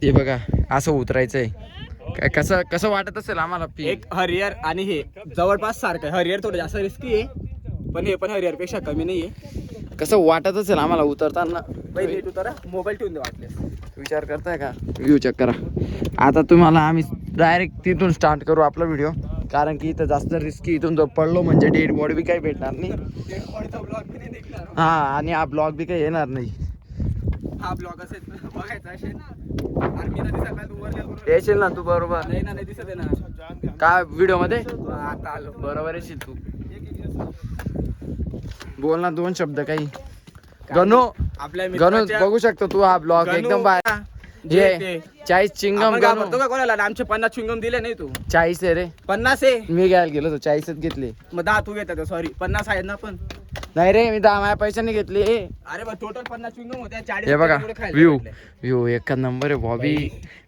ते बघा असं उतरायचंय. कसं कसं वाटत असेल आम्हाला? एक हरियर आणि हे जवळपास सारखं आहे. हरियर थोडं जास्त रिस्की आहे पण हे पण हरियर पेक्षा कमी नाहीये. कसं वाटत असेल आम्हाला उतरताना? पहिले तू तर मोबाईल ठेवून दे वाटलेस. विचार करताय का? व्ह्यू चेक करा. आता तुम्हाला आम्ही डायरेक्ट तिथून स्टार्ट करू आपला व्हिडिओ, कारण की इथं जास्त रिस्की. इथून जर पडलो म्हणजे डेड बॉडी बी काही भेटणार नाही. हा, आणि हा ब्लॉग बी काही येणार नाही. हा ब्लॉग असेल बघायचा असेल आणि मी नदी सकाळ तू वर येशील ना तू? बरोबर नाही ना, नाही दिसत आहे ना का व्हिडिओ मध्ये? आता आलो. बरोबर येशील तू. बोल ना दोन शब्द काही. गणू, आपल्या गणू बघू शकतो तू हा ब्लॉग एकदम बाहेर. हे 40 चिंगम गणू. तो का कोणाला? आमचे 50 चिंगम दिले नाही तू. 40 आहे रे. 50 आहे. मी घ्यायला गेलो तो 40च घेतले. मग 10 तू घेतात. सॉरी 50 आहेत ना पण. नाही रे, मी 10 माझ्या पैशाने घेतले. अरे बा टोटल 50 चिंगम होत्या. 40 हे बघा व्ह्यू एका नंबर आहे बॉबी.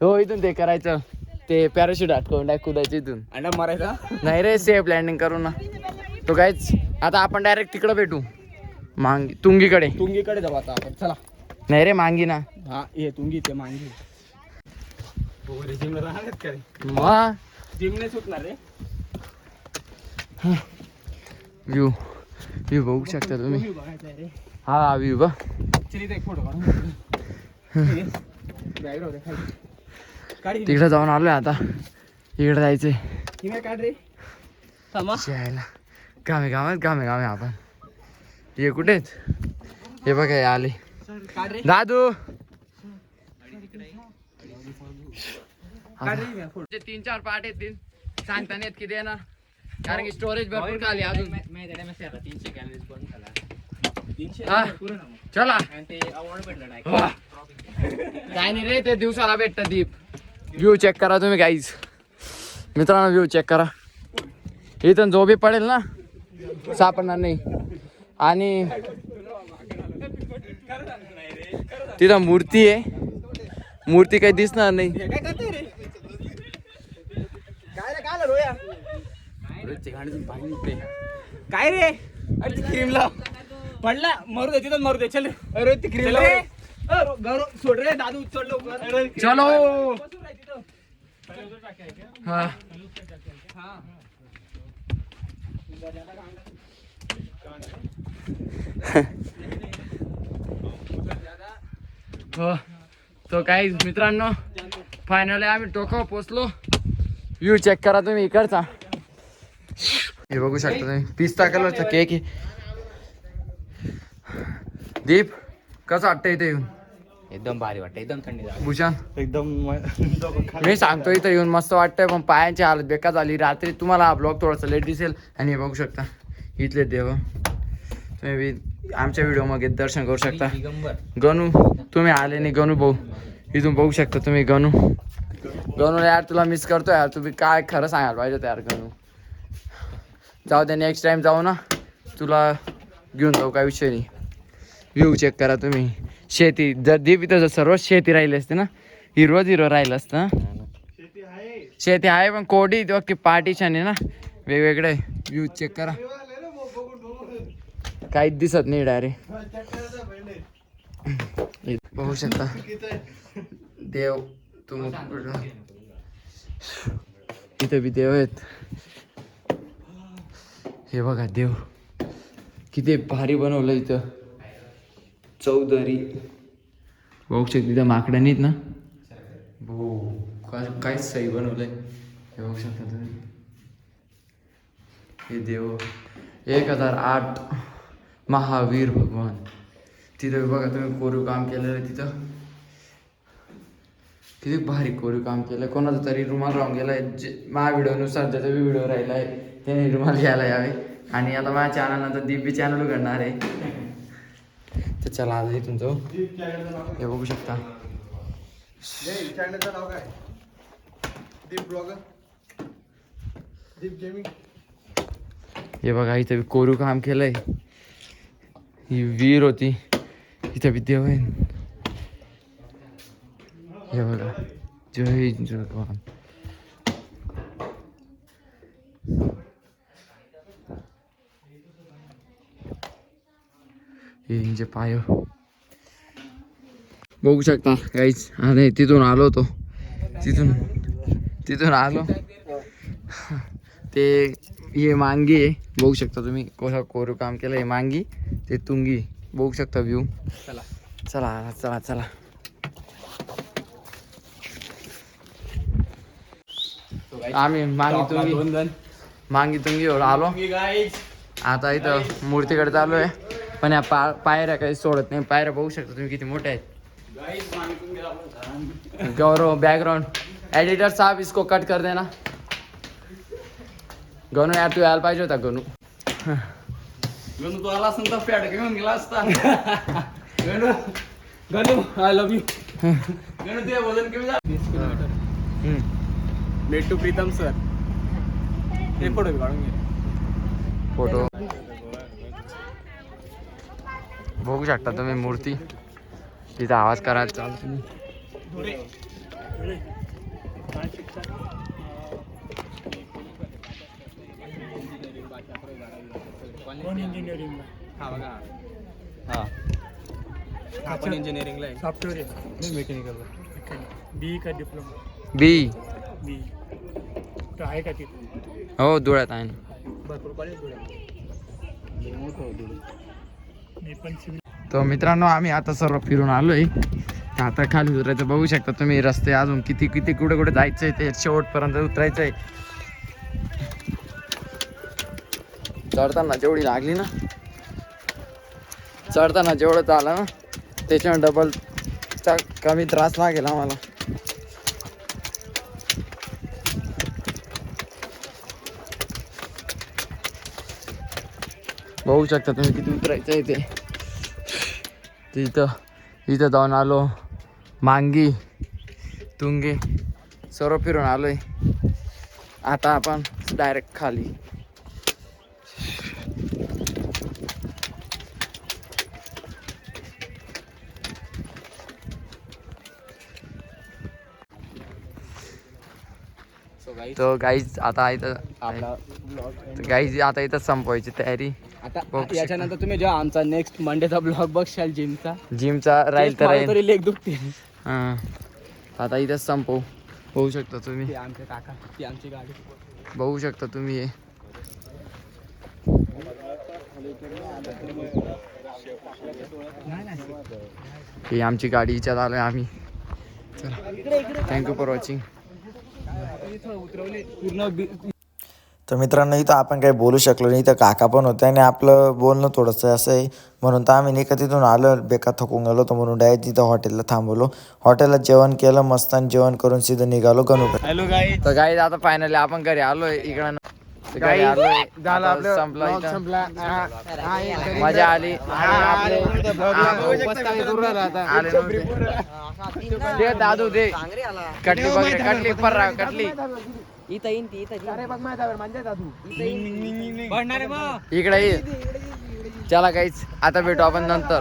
हो, इथून ते करायचं, ते पॅराशूट अटकवून डायरेक्ट कुदायचं इथून. अंडा मारायचा नाही रे, सेफ लँडिंग करू ना. तो काहीच. आता आपण डायरेक्ट तिकडे भेटू, तुंगीकडे. तुंगीकडे जाऊ आता आपण. चला. नाही रे, मांगी ना. हा ये तुंगी ते मांगी. जिमला राहणार का रे? मग जिमने सुटणार रे. व्ह्यू व्ह्यू बघू शकता तुम्ही. बघायचं रे. हा व्ह्यू बघ. चल एक फोटो काढ. तिकडे जाऊन आलोय आता. इकडे जायचंय. हिंगा काढ रे. थांबा. जायला गामे गामे आपण. हे कुठेच? हे बघा हे आले. काढ रे. दादू. काढ रे फोटो. 3-4 पार्ट येतील, सांगता नाहीत किती येणार, कारण की स्टोरेज भरपूर खाली अजून. हा, चला. काय नाही रे, ते दिवसाला भेटतं दीप. व्ह्यू चेक करा तुम्ही गाईज. मित्रांनो व्ह्यू चेक करा. इथून जो बी पडेल ना सापडणार नाही. आणि तिथं मूर्ती आहे, मूर्ती काही दिसणार नाही. काय करते रे? काय रे काय रोया? काय रे? अरे क्रीम लाव. पडला. मरू दे तिथं, मरू दे. चल अरे ती क्रीम रे. सोड रे दादू. चल लवकर. चलो. हा हो, तो काही मित्रांनो फायनली आम्ही टोकावर पोचलो. व्ह्यू चेक करा तुम्ही इकडचा. हे बघू शकता तुम्ही, पिस्ता कलरचा केक आहे. दीप कसं वाटतं इथे येऊन? एकदम भारी वाटतं. एकदम थंडी भूषण एकदम. मी सांगतो इथं येऊन मस्त वाटतंय, पण पायांची हालत बेकार झाली. रात्री तुम्हाला हा ब्लॉग थोडासा लेट दिसेल. आणि हे बघू शकता इथले देव. तुम्ही बी आमच्या व्हिडिओमध्ये दर्शन करू शकता. गणू तुम्ही आले नाही. गणू भाऊ इथून बघू शकता तुम्ही. गणू यार तुला मिस करतो यार. तुम्ही काय खरं सांगायला पाहिजे यार गणू. जाऊ दे, नेक्स्ट टाइम जाऊ ना, तुला घेऊन जाऊ, काय विषय नाही. व्ह्यू चेक करा तुम्ही. शेती जर दीप इथं जर सर्व शेती राहिली असते ना, हिरवं राहिलं असतं. शेती आहे पण कोडी की पार्टीशन आहे ना, वेगवेगळे. व्ह्यू चेक करा, काहीच दिसत नाही डायरेक्ट. बघू शकता देव. इथं बी देव आहेत. हे बघा देव किती भारी बनवलं इथं. चौधरी बघू शकता. तिथं माकडं नाहीत ना. हो, काहीच सही बनवलंय. हे बघू शकता तुम्ही. हे देव 1008 महावीर भगवान. तिथं बघा तुम्ही कोरीव काम केलेलं आहे. तिथं किती भारी कोरीव काम केलं. कोणाचा तरी रुमाल राहून गेलाय. माझ्या व्हिडिओनुसार ज्याचा बी व्हिडिओ राहिला आहे त्याने रुमाल घ्यायला यावे. आणि आता माझ्या चॅनलनंतर दीप बी चॅनल उघडणार आहे. तर चला आता इथून जाऊ. हे बघू शकता. चॅनलचं नाव काय? दीप ब्लॉगर, दीप गेमिंग. हे बघा इथं बी कोरीव काम केलंय. ही वीर होती. इथं बी देव आहे. हे बघा जय भगवान. हे इंजे पाय. बघू शकता काहीच. आणि तिथून आलो होतो, तिथून आलो ते हे मांगी आहे, बघू शकता तुम्ही कसं कोरीव काम केलं. हे मांगी ते तुंगी, बघू शकता व्ह्यू. चला चला चला चला. आम्ही मांगी तुंगी आलो. आता इथं मूर्तीकडे चालू आहे, पण या पायऱ्या काही सोडत नाही. पायऱ्या बघू शकता तुम्ही किती मोठ्या आहेत. गौरव बैकग्राउंड एडिटर साहब इसको कट कर देना. गणू यार तू यायला पाहिजे होता गणू. गणू तू आला असता पॅड घेऊन गेला असता. Ganu I love you. Ganu ते वजन कमी झालं 20 kilometre. Met to Pritam sir. हे फोटो काढून घे. फोटो बघू शकता तुम्ही मूर्ती. तिचा आवाज करायला चालू तुम्ही. आपण इंजिनिअरिंगला आहे. सॉफ्टवेअर मेकॅनिकल बी का डिप्लोमा बी बी तर आहे का ते हो धुळ्यात आहे ना. भरपूर कॉलेज मी पण सिव्हिल. तर मित्रांनो आम्ही आता सर्व फिरून आलोय. आता खाली उतरायचं बघू शकता तुम्ही. रस्ते अजून किती किती कुठे कुठे जायचंय ते शेवटपर्यंत उतरायचंय. चढताना जेवढी लागली ना, चढताना जेवढं चाललं ना त्याच्यावर डबल कमी त्रास लागेल आम्हाला. बघू शकता तुम्ही किती उतरायचं आहे ते. इथं जाऊन आलो. मांगी तुंगी सर्व फिरून आलोय. आता आपण डायरेक्ट खाली. तो गाईज आता इथं गाईज आता इथं संपवायची तयारी. आता याच्यानंतर तुम्ही जेव्हा आमचा नेक्स्ट मंडेचा ब्लॉग बघशाल जिमचा राहील तर राहील. तरी लेग दुखते. हां आता इथंच संपवू. बघू शकता तुम्ही. ते आमचे काका, ती आमची गाडी. बघू शकता तुम्ही. ही आमची गाडी हिच्यात आलोय आम्ही. चला थँक्यू फॉर वॉचिंग. तर मित्रांनो इथं आपण काही बोलू शकलो नाही. इथं काका पण होते आणि आपलं बोलणं थोडंसं असं आहे म्हणून तर आम्ही नाही का तिथून आलो. बेकार थकून गेलो होतो म्हणून डायरेक्ट तिथं हॉटेलला थांबवलो. हॉटेलला जेवण केलं मस्त आणि जेवण करून सीधं निघालो गणूकडे. हॅलो गाई. तर गाईज आता फायनली आपण घरी आलोय. इकडं घरी आलोय. झालं आपलं संपला vlog इथं. संपला. मजा आली. आले नव्हते. दे दादू दे कटली बघ कटली पर्रा कटली इकडे ये. चला काहीच आता भेटू आपण नंतर.